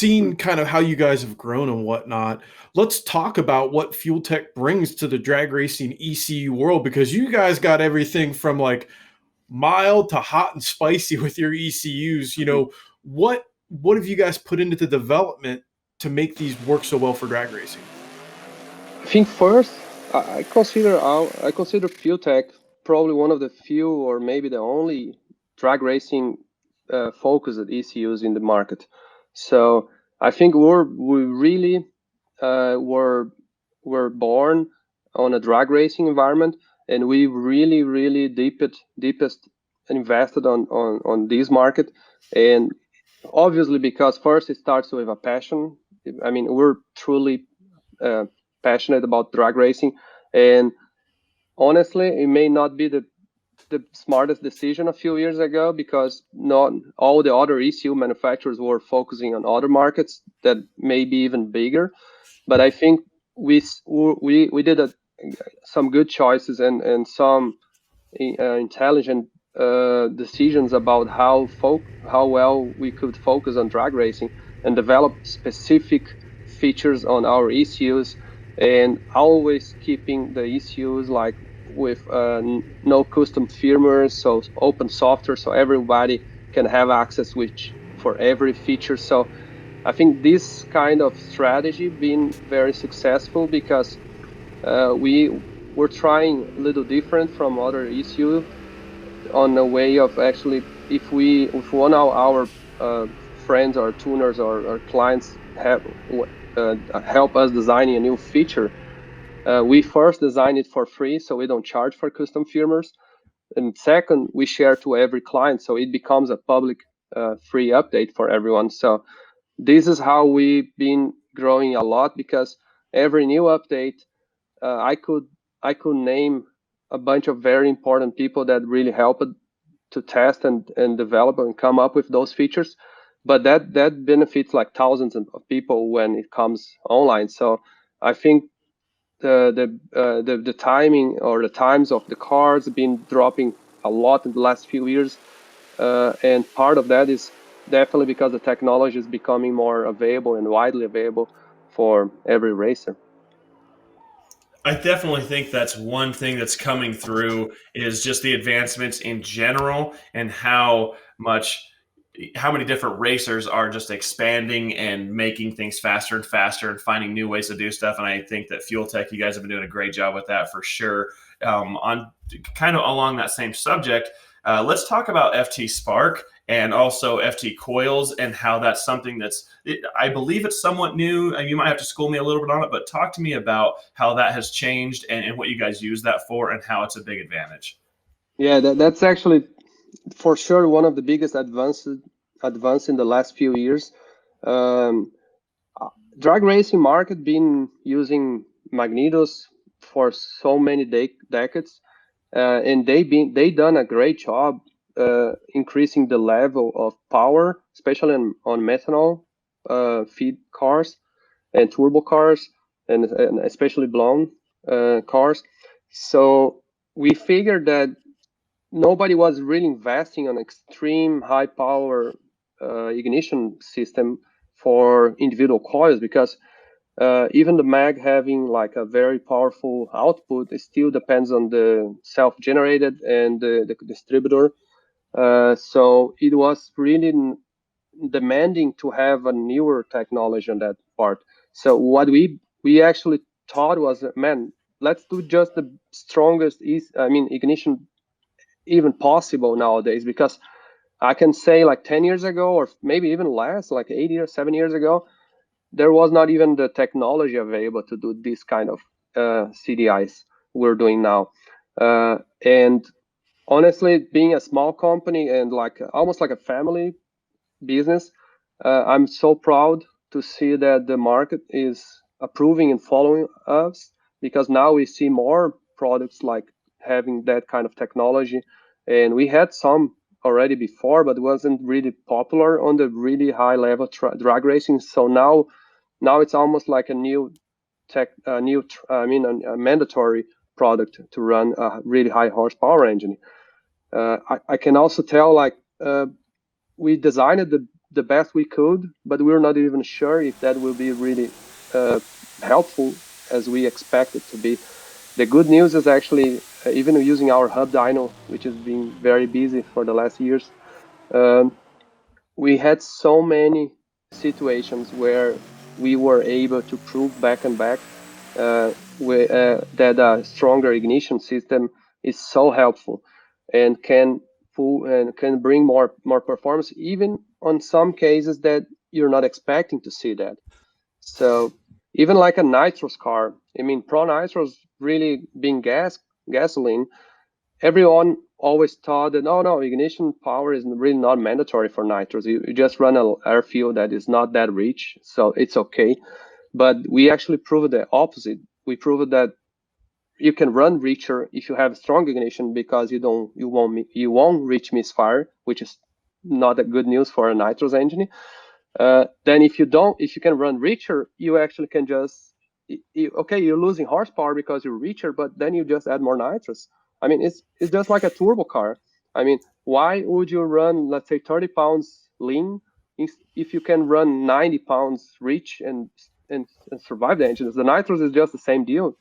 seen kind of how you guys have grown and whatnot. Let's talk about what FuelTech brings to the drag racing ECU world, because you guys got everything from like mild to hot and spicy with your ECUs. What have you guys put into the development to make these work so well for drag racing? I think first, I consider FuelTech probably one of the few, or maybe the only, drag racing focused ECUs in the market. So I think we really were born on a drag racing environment, and we really deepest invested on this market. And obviously, because first it starts with a passion. I mean, we're truly passionate about drag racing, and honestly, it may not be the smartest decision a few years ago, because not all the other ECU manufacturers were focusing on other markets that may be even bigger. But I think we did some good choices and some intelligent decisions about how well we could focus on drag racing and develop specific features on our ECUs, and always keeping the ECUs like with no custom firmware, so open software, so everybody can have access for every feature. So I think this kind of strategy been very successful, because we were trying a little different from other ECU on a way of actually, if one of our friends or tuners or clients help us designing a new feature, we first design it for free, so we don't charge for custom firmwares. And second, we share to every client, so it becomes a public free update for everyone. So this is how we've been growing a lot, because every new update, I could name a bunch of very important people that really helped to test and develop and come up with those features. But that benefits like thousands of people when it comes online. So I think the timing or the times of the cars have been dropping a lot in the last few years, and part of that is definitely because the technology is becoming more available and widely available for every racer. I definitely think that's one thing that's coming through is just the advancements in general, and how many different racers are just expanding and making things faster and faster and finding new ways to do stuff. And I think that FuelTech, you guys have been doing a great job with that for sure. On kind of along that same subject, let's talk about FT Spark and also FT coils, and how that's something I believe it's somewhat new. You might have to school me a little bit on it, but talk to me about how that has changed and what you guys use that for and how it's a big advantage. Yeah, that's actually for sure one of the biggest advance in the last few years. Drag racing market been using magnetos for so many decades, and they done a great job increasing the level of power, especially on methanol feed cars and turbo cars, and especially blown cars. So we figured that nobody was really investing on extreme high power ignition system for individual coils, because even the mag having like a very powerful output, it still depends on the self-generated and the distributor. So it was really demanding to have a newer technology on that part. So what we actually thought was, man, let's do just the strongest ignition even possible nowadays, because I can say like 10 years ago, or maybe even less, like 8 years, 7 years ago, there was not even the technology available to do this kind of CDIs we're doing now. And honestly, being a small company and like almost like a family business, I'm so proud to see that the market is approving and following us, because now we see more products like having that kind of technology. And we had some already before, but it wasn't really popular on the really high level drag racing. So now it's almost like a mandatory product to run a really high horsepower engine. I can also tell, like, we designed the best we could, but we're not even sure if that will be really helpful as we expect it to be. The good news is actually, even using our hub dyno, which has been very busy for the last years, we had so many situations where we were able to prove back and back that a stronger ignition system is so helpful and can bring more performance, even on some cases that you're not expecting to see that. So even like a nitrous car, I mean, pro nitros really being gasoline, everyone always thought that, oh no, ignition power is really not mandatory for nitros. You just run an air fuel that is not that rich, so it's okay. But we actually proved the opposite. We proved that you can run richer if you have strong ignition, because you won't reach misfire, which is not a good news for a nitrous engine. Then if you can run richer, you actually can just, okay, you're losing horsepower because you're richer, but then you just add more nitrous. I mean, it's just like a turbo car. I mean, why would you run, let's say, 30 pounds lean if you can run 90 pounds rich and survive the engine? The nitrous is just the same deal.